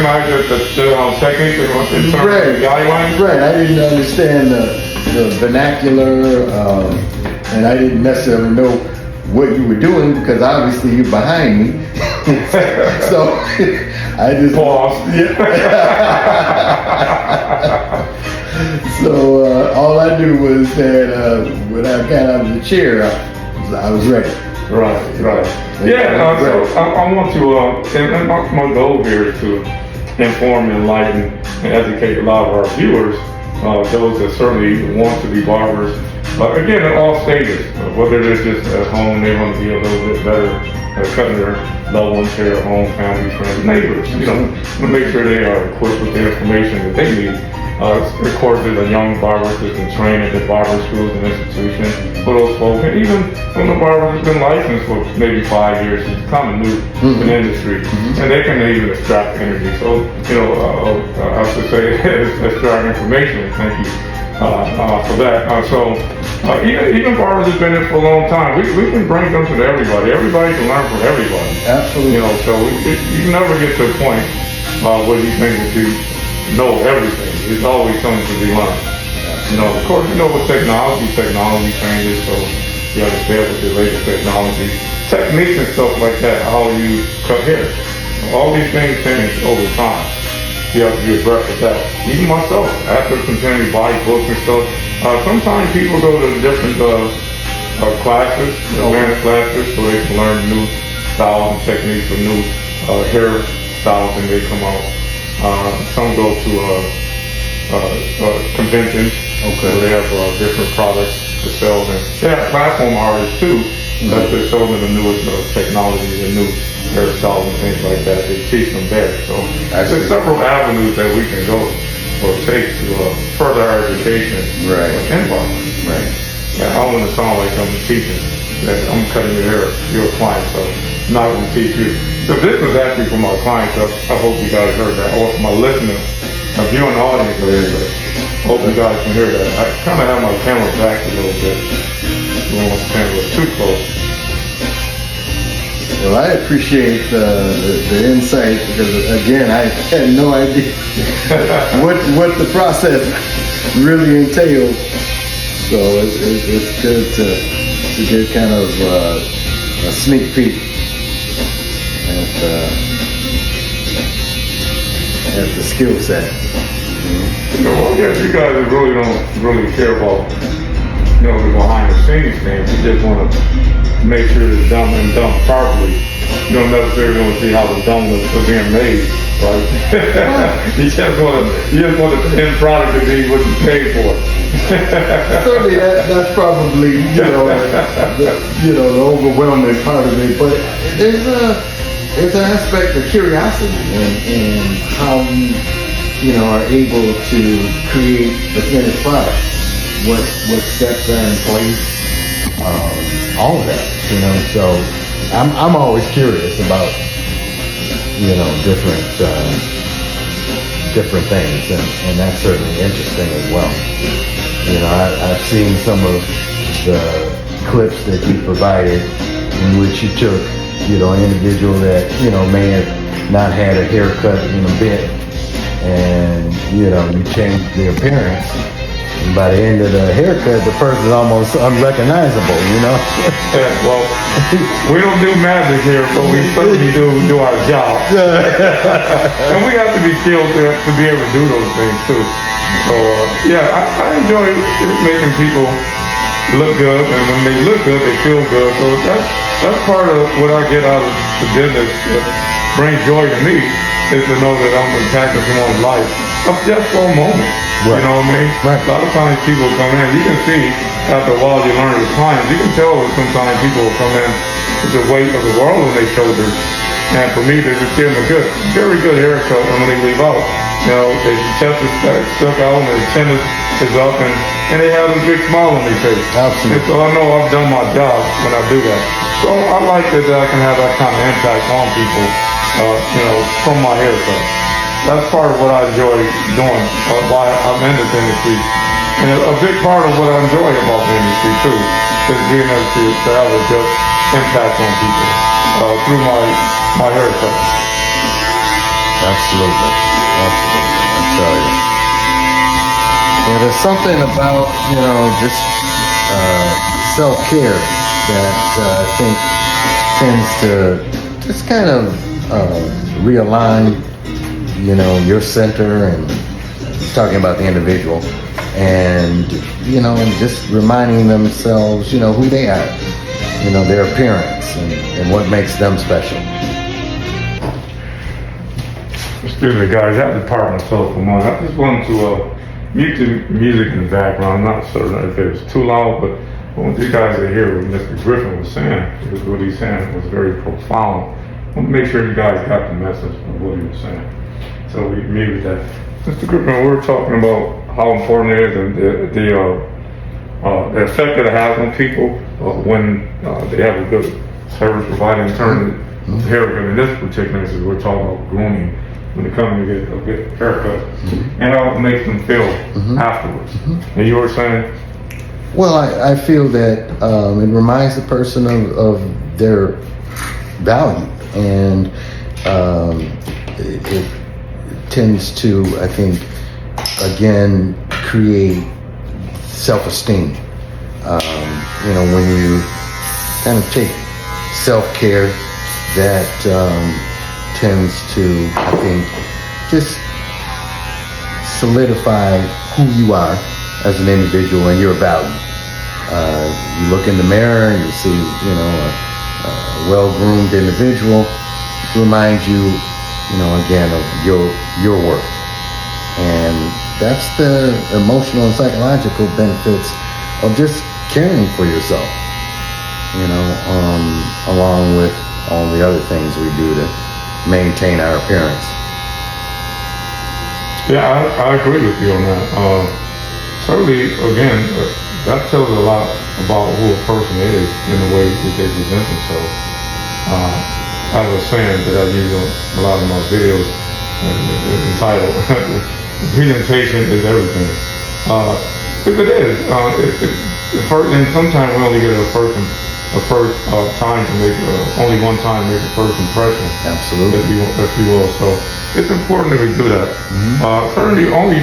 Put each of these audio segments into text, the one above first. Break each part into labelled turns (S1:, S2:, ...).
S1: the technique in terms of the guidelines?
S2: Right. I didn't understand the vernacular, and I didn't necessarily know what you were doing because obviously you're behind me. So I just
S1: Pause.
S2: Yeah. So all I knew was that when I got out of the chair, I was ready.
S1: Right. Yeah, so I want to, and my goal here is to inform, enlighten, and educate a lot of our viewers, those that certainly want to be barbers. Again, at all stages, whether it's just at home, they want to be a little bit better at cutting their loved ones' hair, home, family, friends, neighbors, to make sure they are equipped with the information that they need. Of course, there's a young barbers that can train at the barber schools and institutions for those folks. And even when the barber has been licensed for maybe 5 years, it's kind of new in the industry. And they can even extract energy. So, I should say, extract information. Thank you for that. Even barbers have been in for a long time. We can bring something to everybody. Everybody can learn from everybody.
S2: Absolutely.
S1: So you can never get to a point where you think that you know everything. There's always something to be learned. Of course, with technology changes, so you have to stay up with the latest technology. Techniques and stuff like that, how you cut hair. All these things change over time. You have to be abreast of that. Even myself, after continuing to buy books and stuff, sometimes people go to different classes, awareness classes, so they can learn new styles and techniques or new hair styles that may come out. Some go to conventions, where they have different products to sell. And they have platform artists too, that they show them the newest technologies and new hairstyles and things like that. They teach them there. So there's several avenues that we can go or take to further our education in barbering.
S2: Right.
S1: Yeah, I don't want to sound like I'm teaching. That I'm cutting your hair, you're a client, so I'm not going to teach you. So this was actually for my clients. I hope you guys heard that, or for my listeners, my viewing audience. Hope you guys can hear that. I kind of have my camera back a little bit. I don't want the camera too close.
S2: Well, I appreciate the insight because again, I had no idea what the process really entails. So it's good to get kind of a sneak peek at the skill set.
S1: I guess you guys really don't care about the behind the scenes things. You just want to make sure it's done properly. You don't necessarily want to see how the donuts are being made, right? you just want the end product to be what you paid for.
S2: Certainly, that's probably the overwhelming part of it. But there's an aspect of curiosity in how you are able to create the finished product. What steps are in place? All of that. So I'm always curious about different things, and that's certainly interesting as well. I've seen some of the clips that you provided in which you took, an individual that, may have not had a haircut in a bit, and, you changed the appearance. And by the end of the haircut, the person is almost unrecognizable,
S1: Well, we don't do magic here, but we certainly do our job. And we have to be skilled to be able to do those things too. So, I enjoy making people look good, and when they look good, they feel good. So that's part of what I get out of the business that brings joy to me, is to know that I'm impacting someone's life just for a moment.
S2: Right.
S1: You know what I mean?
S2: Right.
S1: A lot of times people come in, you can see after a while you learn with clients, you can tell that sometimes people will come in with the weight of the world on their shoulders. And for me, they just give them a very good haircut, and when they leave out, their chest is stuck out and their chin is up, and they have a big smile on their face.
S2: Absolutely.
S1: And so I know I've done my job when I do that. So I like that I can have that kind of impact on people, from my haircut. That's part of what I enjoy doing, why I'm in this industry. And a big part of what I enjoy about the industry too is being able to have a good impact on people through my haircut.
S2: Absolutely. I tell you. Yeah, there's something about, just self-care that I think tends to just kind of realign, your center, and talking about the individual, and, and just reminding themselves, who they are, their appearance and what makes them special.
S1: Excuse me, guys, I have to part myself for a moment. I just wanted to mute the music in the background. I'm not certain if it was too loud, but I want you guys to hear what Mr. Griffin was saying, because what he's saying was very profound. I want to make sure you guys got the message of what he was saying. So we muted that. Mr. Griffin, we were talking about how important it is and the effect that it has on people when they have a good service provider in terms of hair. In this particular instance, we're talking about grooming. When they come to get a good haircut, and how it makes them feel afterwards. And you were saying?
S2: Well, I feel that it reminds the person of their value, and it tends to, I think, again, create self-esteem. When you kind of take self-care, that tends to, I think, just solidify who you are as an individual and your value. You look in the mirror and you see, a well-groomed individual. It reminds you, again, of your worth. And that's the emotional and psychological benefits of just caring for yourself, along with all the other things we do to maintain our appearance.
S1: Yeah, I agree with you on that. Certainly, again, that tells a lot about who a person is in the way that they present themselves. I was saying that I use a lot of my videos entitled "Presentation is Everything." Because it is. And sometimes we only get a first time to make only one time to make a first impression.
S2: Absolutely.
S1: If you will. So it's important that we do that. Certainly only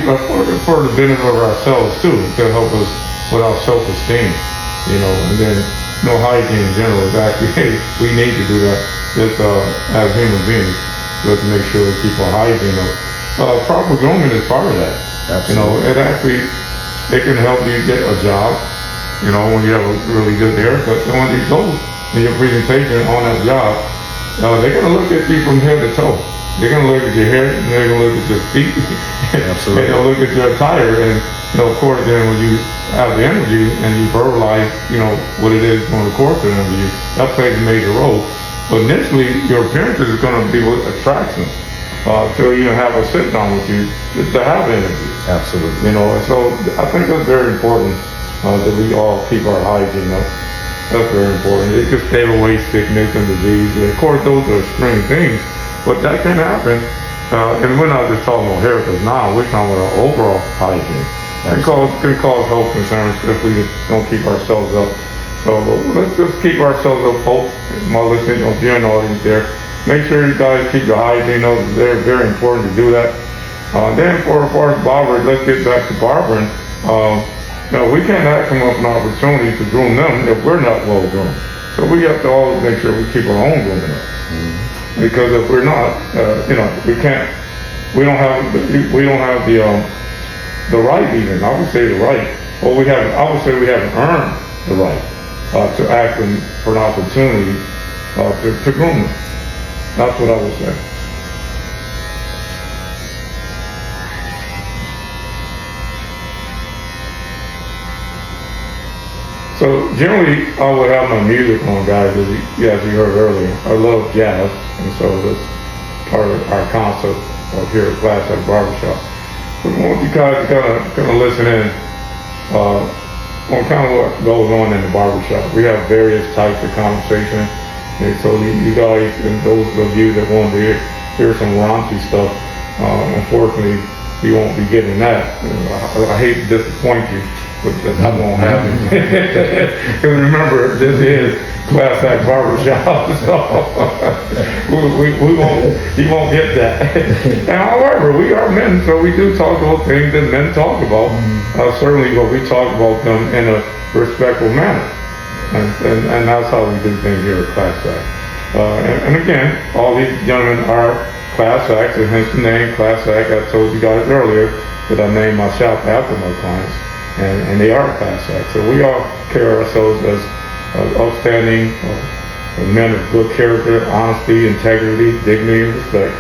S1: for the benefit of ourselves too, to help us with our self-esteem. And then hygiene in general is actually, hey, we need to do that just as human beings, just to make sure we keep our hygiene up. Proper grooming is part of that.
S2: Absolutely.
S1: It can help you get a job. When you have a really good haircut, and when you go in your presentation on that job, they're going to look at you from head to toe. They're going to look at your hair, and they're going to look at your feet.
S2: Absolutely.
S1: They're going to look at your attire, and of course, then when you have the interview and you verbalize, what it is during the course of the interview, that plays a major role. But initially, your appearance is going to be what attracts them to even have a sit down with you, just to have an interview.
S2: Absolutely.
S1: So I think that's very important. That we all keep our hygiene up. That's very important. It could stave away sickness and disease. And of course, those are extreme things, but that can happen. And we're not just talking about haircuts now. We're talking about our overall hygiene. It can cause health concerns if we don't keep ourselves up. So let's just keep ourselves up, folks. My listening, viewing audience there. Make sure you guys keep your hygiene up. It's very, very important to do that. Then for as far as barbers, let's get back to barbering. We can't ask them up an opportunity to groom them if we're not well groomed. So we have to always make sure we keep our own grooming up. Because if we're not, we don't have the right even. I would say the right. Well, I would say we haven't earned the right to ask them for an opportunity to groom them. That's what I would say. So generally, I would have my music on, guys, as you heard earlier. I love jazz, and so that's part of our concept of here at Class at Barbershop. So I want you guys to kind of listen in on kind of what goes on in the barbershop. We have various types of conversation, and so you guys and those of you that want to hear some raunchy stuff, unfortunately, you won't be getting that. I hate to disappoint you. but that won't happen. Because remember, this is Class Act Barbershop, so he won't get that. And however, we are men, so we do talk about things that men talk about. Certainly, but we talk about them in a respectful manner. And that's how we do things here at Class Act. And again, all these gentlemen are Class Acts, and hence the name Class Act. I told you guys earlier that I named my shop after my clients, and they are Class Acts. So we all carry ourselves as upstanding men of good character, honesty, integrity, dignity, and respect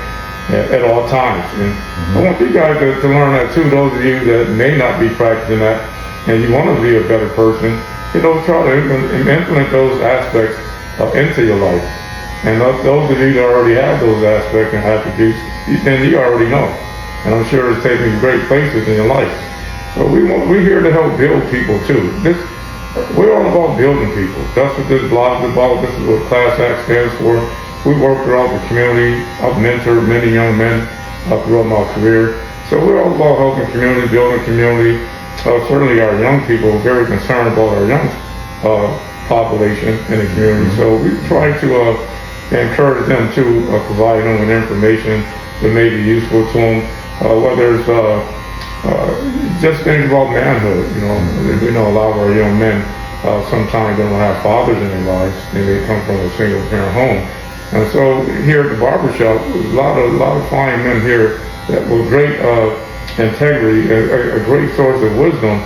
S1: at all times. And I want you guys to learn that too. Those of you that may not be practicing that, and you want to be a better person, try to implement those aspects into your life. And those of you that already have those aspects and attributes, then you already know. And I'm sure it's taking you great places in your life. But we're here to help build people too. We're all about building people. That's what this blog is about. This is what Class Act stands for. We work throughout the community. I've mentored many young men throughout my career. So we're all about helping community, building community. Certainly our young people are very concerned about our young population in the community. So we try to encourage them to provide them with information that may be useful to them, whether it's just things about manhood. We know a lot of our young men sometimes don't have fathers in their lives, and they come from a single parent home. And so here at the barbershop, a lot of fine men here that with great integrity, a great source of wisdom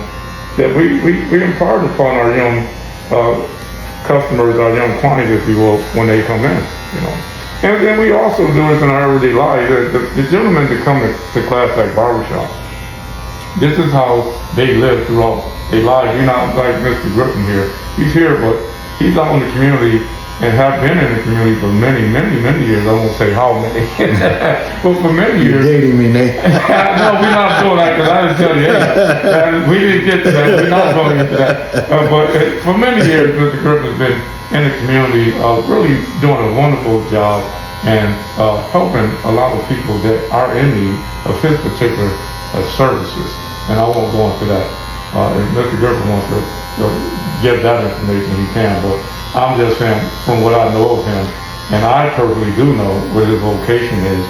S1: that we impart upon our young customers, our young clients, if you will, when they come in. And then we also do this in our everyday life. The gentlemen that come to Class Act Barbershop, this is how they live throughout their lives. You're not like Mr. Griffin here. He's here, but he's out in the community and have been in the community for many, many, many years. I won't say how many, but for many years.
S2: You're dating me, Nate.
S1: No, we're not doing that because I didn't tell you. We didn't get to that. We're not going into that. But for many years, Mr. Griffin's been in the community, really doing a wonderful job and helping a lot of people that are in need of his particular services. And I won't go into that. If Mr. Griffin wants to give that information, he can. But I'm just saying, from what I know of him, and I perfectly do know what his vocation is,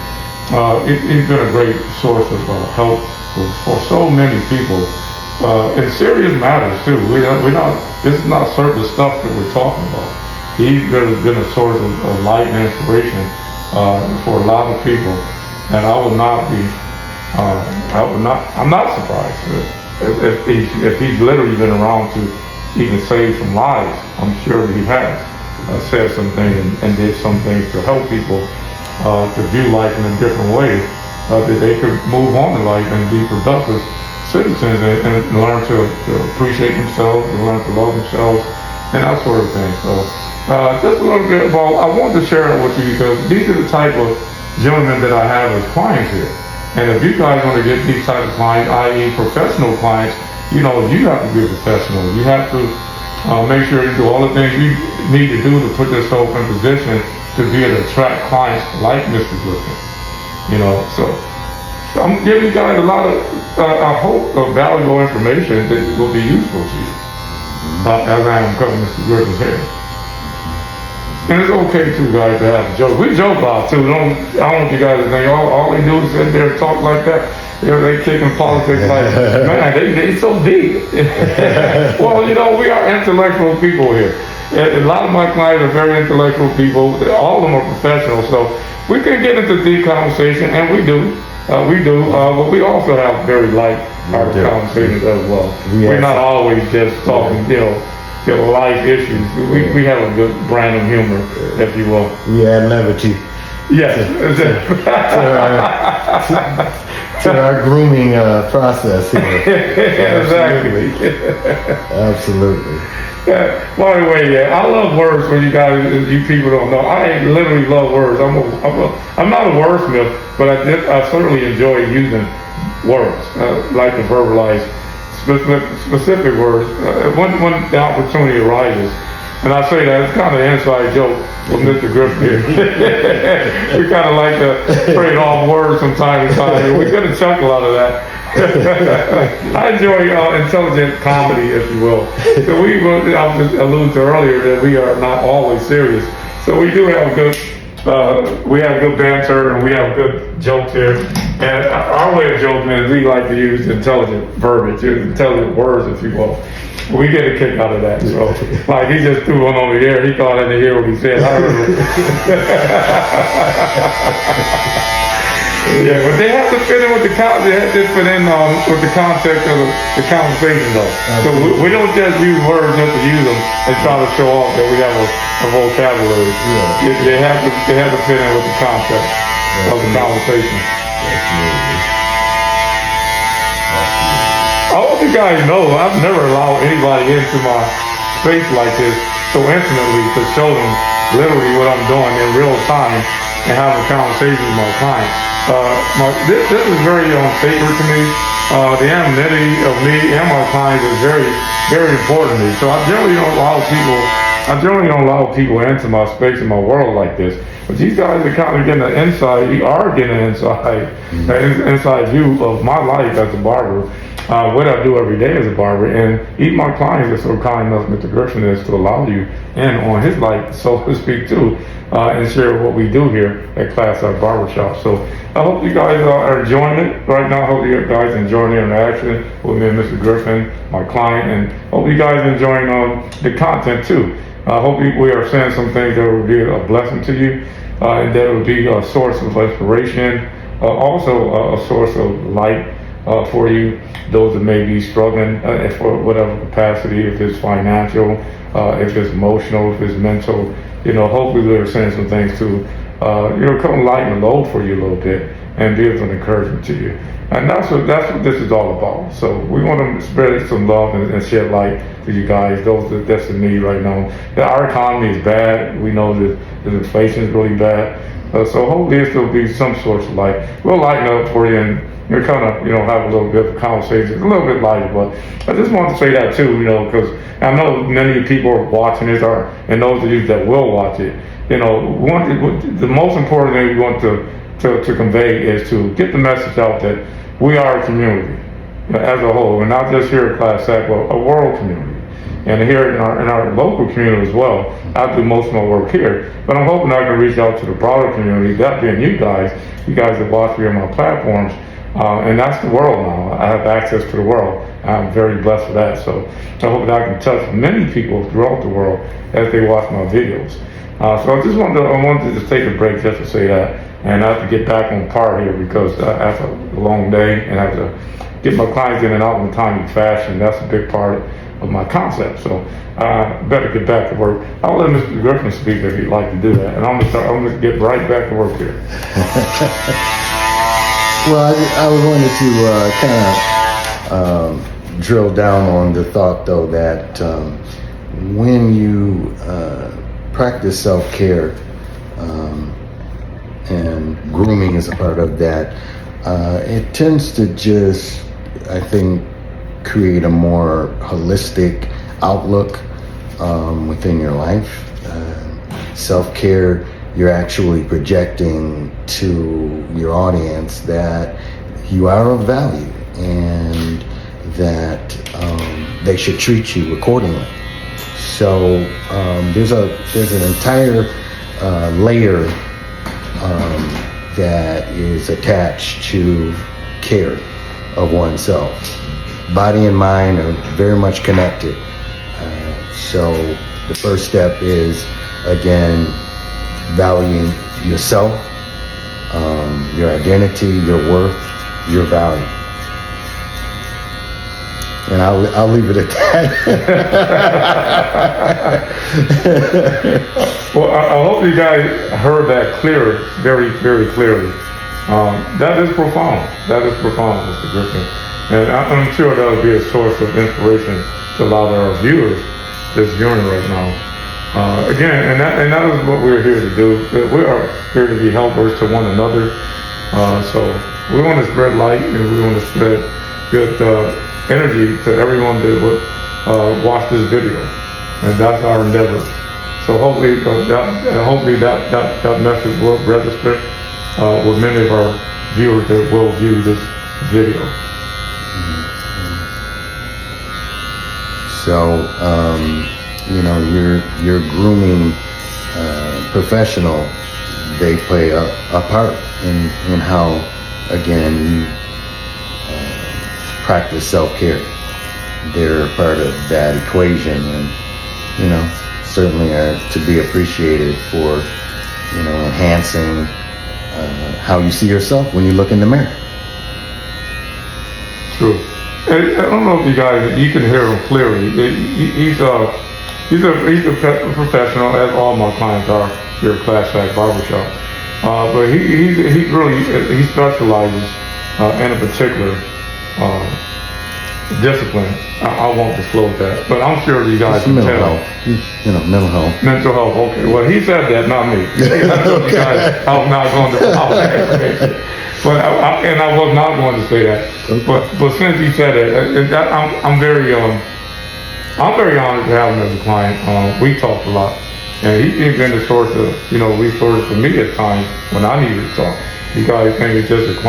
S1: he's been a great source of help for so many people in serious matters too. This is not surface stuff that we're talking about. He's been a source of light and inspiration for a lot of people, and I'm not surprised if he's literally been around to even save some lives. I'm sure he has said some things and did some things to help people to view life in a different way, that they could move on in life and be productive citizens and learn to appreciate themselves and learn to love themselves and that sort of thing. So just a little bit about, I wanted to share it with you because these are the type of gentlemen that I have as clients here. And if you guys want to get these type of clients, i.e. professional clients, you have to be a professional. You have to make sure you do all the things you need to do to put yourself in position to be able to attract clients like Mr. Griffin. So I'm giving you guys a lot of, I hope, valuable information that will be useful to you as I am cutting Mr. Griffin's hair. And it's okay too, guys, to have jokes. We joke a lot too. I don't want you guys to think all they do is sit there and talk like that. They kicking politics like, man, they so deep. Well, we are intellectual people here. A lot of my clients are very intellectual people. All of them are professionals, so we can get into deep conversation, and we do. But we also have very light-hearted conversations as well. We're not always just talking, life issues. We have a good brand of humor, if you will.
S2: We add levity.
S1: Yes.
S2: To our grooming process here.
S1: Exactly.
S2: Absolutely.
S1: By the way, I love words for you guys. You people don't know. I literally love words. I'm not a wordsmith, but I certainly enjoy using words, like to verbalize specific words. When the opportunity arises, And I say that it's kind of an inside joke with Mr. Griffin here. We kind of like to trade off words from time to time. We get a chuckle out of that. I enjoy intelligent comedy, if you will. So I was alluding to earlier that we are not always serious. So we do have good banter and we have good jokes here. And our way of joking is we like to use intelligent verbiage, intelligent words, if you will. We get a kick out of that. So, like he just threw one over here. He thought I didn't hear what he said. I heard it. Yeah, but they have to fit in with the they have to fit in with the context of the conversation, though. So we don't just use words just to use them and try to show off that we have a vocabulary. Yeah. They have to fit in with the context of the conversation. I hope you guys know I've never allowed anybody into my space like this so intimately to show them literally what I'm doing in real time and have a conversation with my clients. This is very sacred to me. The anonymity of me and my clients is very, very important to me. So I generally don't allow people into my space in my world like this. But these guys are kind of getting an inside. You are getting an inside view of my life as a barber, what I do every day as a barber, and even my clients are so kind enough, Mr. Griffin is, to allow you in on his life, so to speak, too, and share what we do here at Class Act Barbershop. So I hope you guys are enjoying it right now. I hope you guys enjoying the interaction with me and Mr. Griffin, my client, and hope you guys enjoying the content too. I hope we are saying some things that will be a blessing to you, and that will be a source of inspiration, also a source of light for you, those that may be struggling for whatever capacity, if it's financial, if it's emotional, if it's mental. Hopefully we're saying some things to, come lighten the load for you a little bit and be of an encouragement to you. And that's what this is all about. So we want to spread some love and shed light to you guys, those that's in need right now. Our economy is bad. We know that the inflation is really bad. So hopefully this will be some source of light. We'll lighten up for you and kind of, have a little bit of a conversation, a little bit lighter. But I just want to say that too, because I know many of the people are watching this, and those of you that will watch it, the most important thing we want to convey is to get the message out that we are a community as a whole. We're not just here at Class Act, but a world community. And here in our local community as well. I do most of my work here, but I'm hoping I can reach out to the broader community, that being you guys that watch me on my platforms. And that's the world now. I have access to the world. I'm very blessed for that. So I hope that I can touch many people throughout the world as they watch my videos. So I wanted to just take a break just to say that. And I have to get back on par here because after a long day and I have to get my clients in and out in a timely fashion. That's a big part of my concept. So I better get back to work. I'll let Mr. Griffin speak if he'd like to do that. And I'm gonna get right back to work here.
S2: Well, I wanted to kind of drill down on the thought, though, that when you practice self-care, and grooming is a part of that, it tends to just, I think, create a more holistic outlook within your life. Self-care, you're actually projecting to your audience that you are of value and that they should treat you accordingly. So there's an entire layer that is attached to care of oneself. Body and mind are very much connected. So the first step is, again, valuing yourself, your identity, your worth, your value. And I'll leave it at
S1: that. Well, I hope you guys heard that very, very clearly. That is profound. That is profound, Mr. Griffin. And I'm sure that will be a source of inspiration to a lot of our viewers that's viewing right now. Again, and that is what we're here to do. We are here to be helpers to one another. So we want to spread light and we want to spread good energy to everyone that would watch this video. and that's our endeavor. So hopefully that message will register with many of our viewers that will view this video.
S2: So, your grooming professional, they play a part in how, again, you practice self-care. They're a part of that equation, and, certainly are to be appreciated for, enhancing how you see yourself when you look in the mirror.
S1: True. I don't know if you can hear him clearly. He's a professional, as all my clients are here at Class Act Barbershop. But he specializes in a particular discipline. I won't disclose that, but I'm sure you guys can
S2: mental
S1: tell.
S2: health. Mental health.
S1: Mental health. Okay. Well, he said that, not me.
S2: Okay.
S1: I'm not going to allow that information. But I was not going to say that. But since he said it, I'm very honored to have him as a client. We talked a lot, and he's been the source of resources for me at times when I needed to talk. You guys think it's just a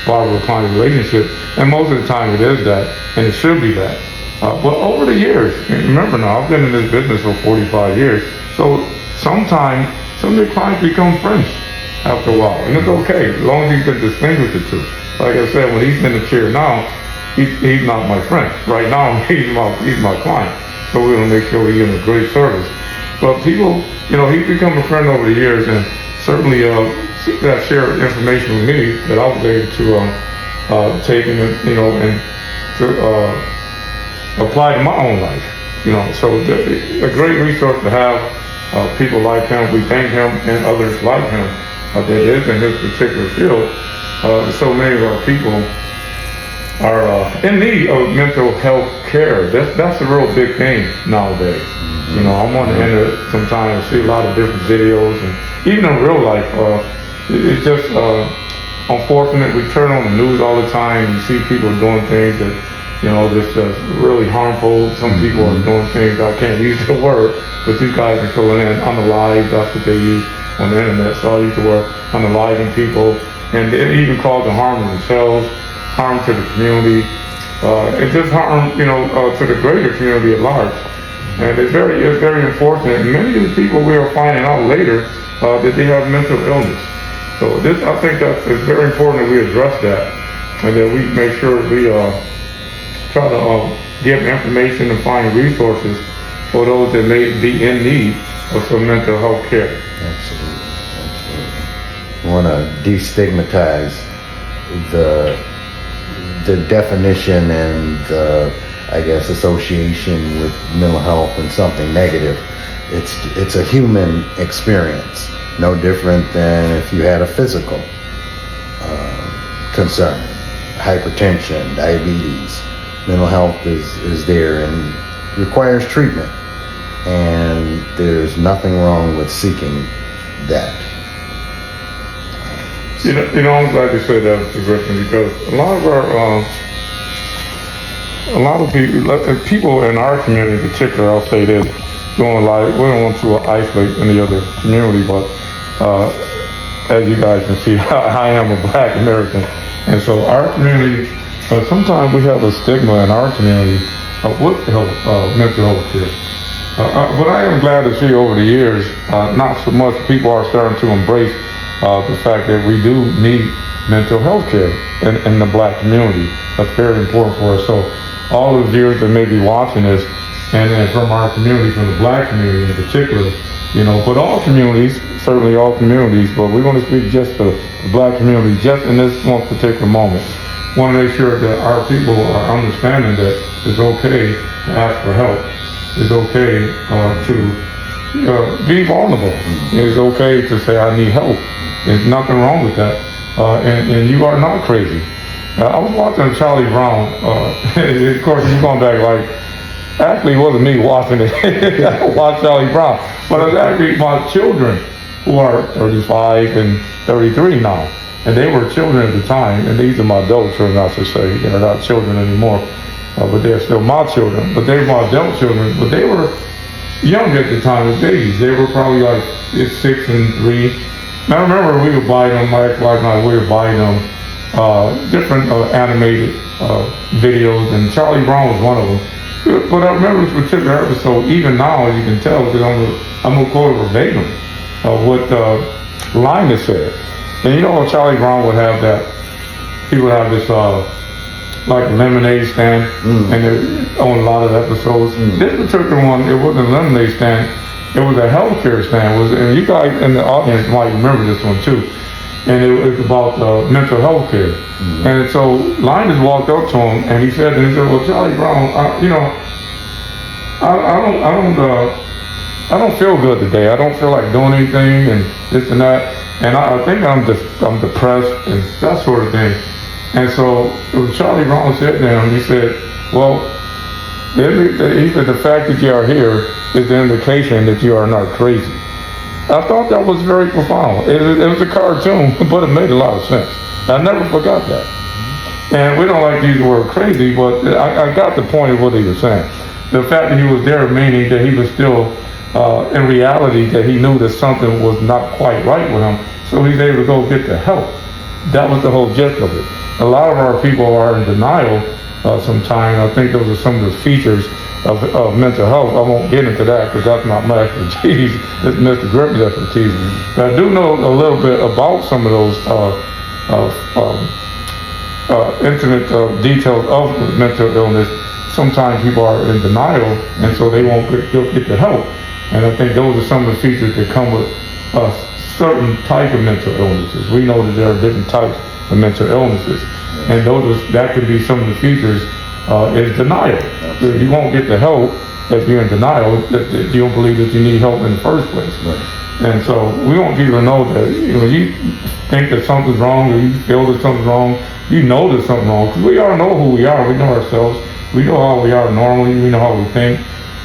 S1: barber-client relationship, and most of the time it is that, and it should be that. But over the years, remember now, I've been in this business for 45 years, so sometimes some of the clients become friends after a while, and it's okay, as long as you can distinguish the two. Like I said, when he's in the chair now, he's not my friend. Right now, he's my client, so we're gonna make sure we give him a great service. But people, he's become a friend over the years, and certainly that shared information with me that I was able to take and to apply to my own life. So a great resource to have. People like him, we thank him, and others like him that is in his particular field. So many of our people are in need of mental health care. That's a real big thing nowadays. I'm on the internet sometimes, see a lot of different videos, and even in real life, it's just unfortunate. We turn on the news all the time, you see people doing things that, just really harmful. Some people are doing things, I can't use the word, but you guys are filling in unalive, that's what they use on the internet. So I use the word unaliving people, and it even causing harm to themselves, harm to the community, and just harm, to the greater community at large. And it's very unfortunate. And many of the people we are finding out later that they have mental illness. So I think that it's very important that we address that, and that we make sure we try to give information and find resources for those that may be in need of some mental health care.
S2: Absolutely. I want to destigmatize the definition and the, association with mental health and something negative. It's a human experience, no different than if you had a physical concern, hypertension, diabetes. Mental health is there and requires treatment, and there's nothing wrong with seeking that.
S1: I'm glad you said that, Mr. Griffin, because a lot of people in our community in particular, I'll say this, we don't want to isolate any other community, but as you guys can see, I am a Black American, and so our community, sometimes we have a stigma in our community with mental health care. But I am glad to see over the years, not so much people are starting to embrace the fact that we do need mental health care in the Black community. That's very important for us. So all the viewers that may be watching this, and from our community, from the Black community in particular, but all communities, certainly all communities, but we're going to speak just to the Black community just in this one particular moment. Want to make sure that our people are understanding that it's okay to ask for help. It's okay to be vulnerable. It's okay to say, I need help. There's nothing wrong with that. And you are not crazy. I was watching Charlie Brown. Of course, you're going back actually it wasn't me watching it. I watched Charlie Brown. But it was actually my children who are 35 and 33 now. And they were children at the time, and these are my adult children, I should say. They're not children anymore, but they're still my children. But they were my adult children, but they were young at the time as babies. They were probably like 6 and 3. And I remember we would buy them, my ex-wife and I, we would buy them different animated videos, and Charlie Brown was one of them. But I remember this particular episode, even now, as you can tell, because I'm going to quote it verbatim of what Linus said. And you know, Charlie Brown would have that, he would have this like lemonade stand, and on a lot of episodes. This particular one, it wasn't a lemonade stand, it was a healthcare stand. And you guys in the audience might remember this one too. And it was about mental health care. And so Linus walked up to him and he said, well, Charlie Brown, I don't feel good today. I don't feel like doing anything and this and that. And I think I'm depressed and that sort of thing. And so Charlie Brown said to him, he said, well, he said, the fact that you are here is an indication that you are not crazy. I thought that was very profound. It was a cartoon, but it made a lot of sense. I never forgot that. And we don't like to use the word crazy, but I got the point of what he was saying. The fact that he was there, meaning that he was still, in reality, that he knew that something was not quite right with him, so he's able to go get the help. That was the whole gist of it. A lot of our people are in denial sometimes. I think those are some of the features of mental health. I won't get into that because that's not my expertise. It's Mr. Griffin's expertise. But I do know a little bit about some of those intimate details of mental illness. Sometimes people are in denial, and so they won't get the help. And I think those are some of the features that come with certain type of mental illnesses. We know that there are different types of mental illnesses, and that could be some of the features. Is denial. You won't get the help if you're in denial, that you don't believe that you need help in the first place. Right. And so we want people to know that when you think that something's wrong or you feel that something's wrong, you know there's something wrong, because we all know who we are. We know ourselves. We know how we are normally. We know how we think.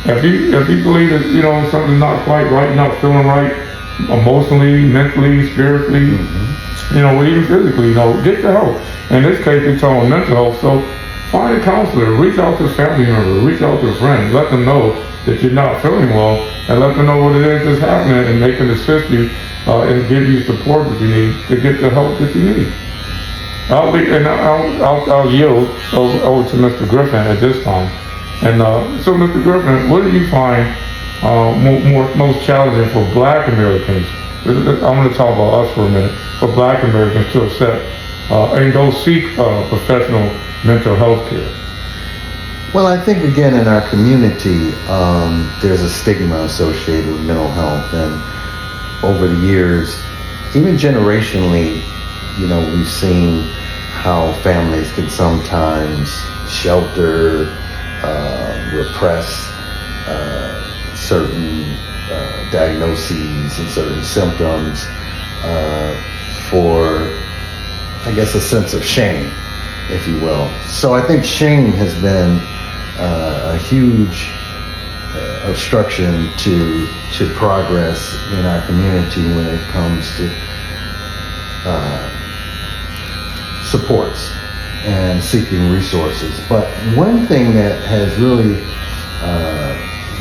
S1: If you believe that something's not quite right, not feeling right, emotionally, mentally, spiritually, or even physically, get the help. In this case, we're talking about mental health. So find a counselor, reach out to a family member, reach out to a friend, let them know that you're not feeling well, and let them know what it is that's happening, and they can assist you and give you support that you need to get the help that you need. I'll yield over to Mr. Griffin at this time. And so, Mr. Griffin, what do you find most challenging for Black Americans? I'm going to talk about us for a minute. For Black Americans to accept and go seek professional mental health care.
S2: Well, I think again in our community, there's a stigma associated with mental health, and over the years, even generationally, we've seen how families can sometimes shelter, repress certain diagnoses and certain symptoms for, I guess, a sense of shame, if you will. So I think shame has been a huge obstruction to progress in our community when it comes to supports and seeking resources. But one thing that has really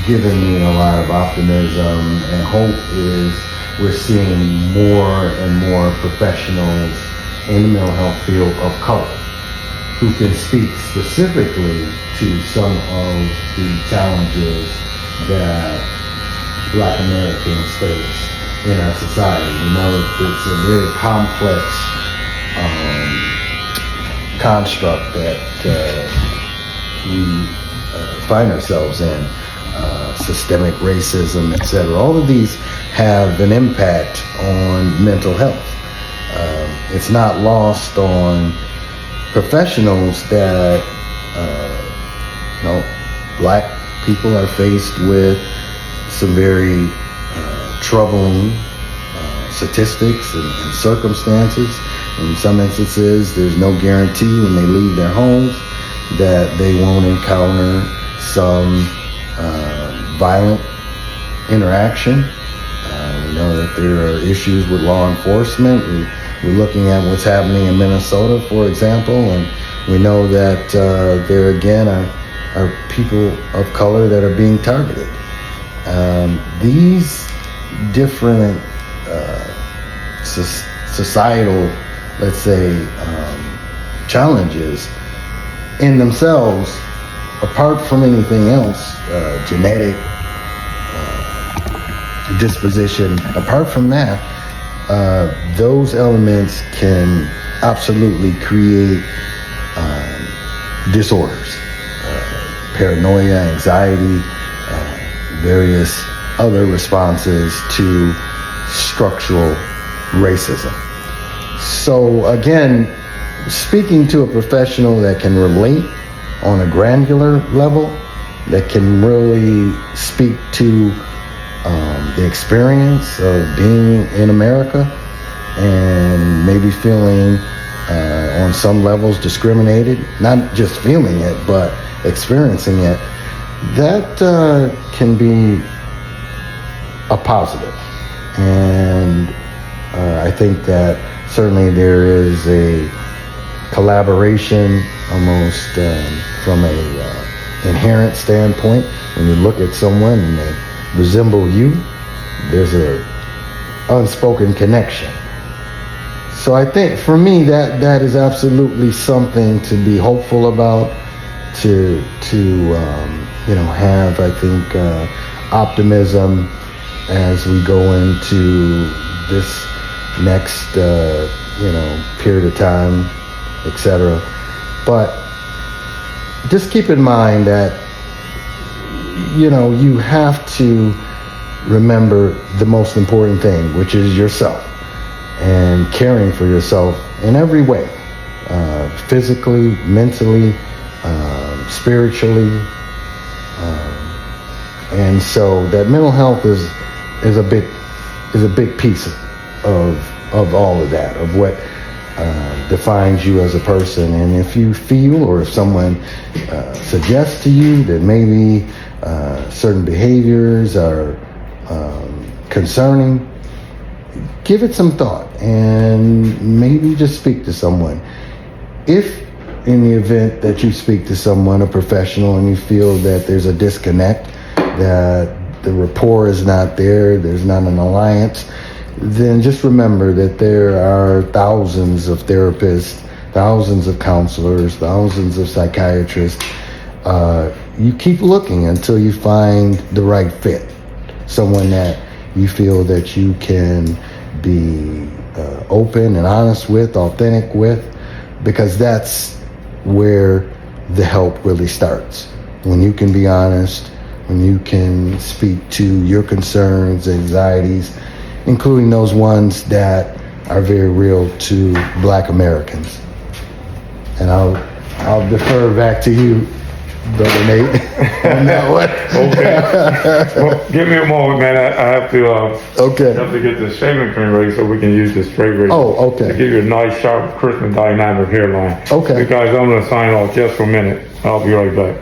S2: given me a lot of optimism and hope is we're seeing more and more professionals in the mental health field of color who can speak specifically to some of the challenges that Black Americans face in our society. It's a very complex construct that we find ourselves in. Systemic racism, etc. All of these have an impact on mental health. It's not lost on professionals that Black people are faced with some very troubling statistics and circumstances. In some instances, there's no guarantee when they leave their homes that they won't encounter some violent interaction. We know that there are issues with law enforcement. We're looking at what's happening in Minnesota, for example, and we know that there again are people of color that are being targeted. These different societal, let's say, challenges in themselves, apart from anything else, genetic disposition, apart from that, those elements can absolutely create disorders, paranoia, anxiety, various other responses to structural racism. So again, speaking to a professional that can relate on a granular level, that can really speak to the experience of being in America and maybe feeling on some levels discriminated, not just feeling it, but experiencing it, that can be a positive. And I think that certainly there is a collaboration almost from a inherent standpoint. When you look at someone and they resemble you, there's a unspoken connection. So I think for me that is absolutely something to be hopeful about, to have, I think, optimism as we go into this next period of time, etc. But just keep in mind that you have to remember the most important thing, which is yourself, and caring for yourself in every way, physically, mentally, spiritually, and so that mental health is a big piece of all of that, of what defines you as a person. And if you feel, or if someone suggests to you that maybe certain behaviors are concerning, give it some thought and maybe just speak to someone. If in the event that you speak to someone, a professional, and you feel that there's a disconnect, that the rapport is not there, there's not an alliance, then just remember that there are thousands of therapists, thousands of counselors, thousands of psychiatrists. You keep looking until you find the right fit, someone that you feel that you can be open and honest with, authentic with, because that's where the help really starts. When you can be honest, when you can speak to your concerns, anxieties, including those ones that are very real to Black Americans. And I'll defer back to you, Brother Nate, on that one.
S1: Okay. Well, give me a moment, man. I have to get the shaving cream ready so we can use the straight razor.
S2: Oh, okay.
S1: To give you a nice, sharp, crisp, and dynamic hairline.
S2: Okay.
S1: You guys, I'm going to sign off just for a minute. I'll be right back.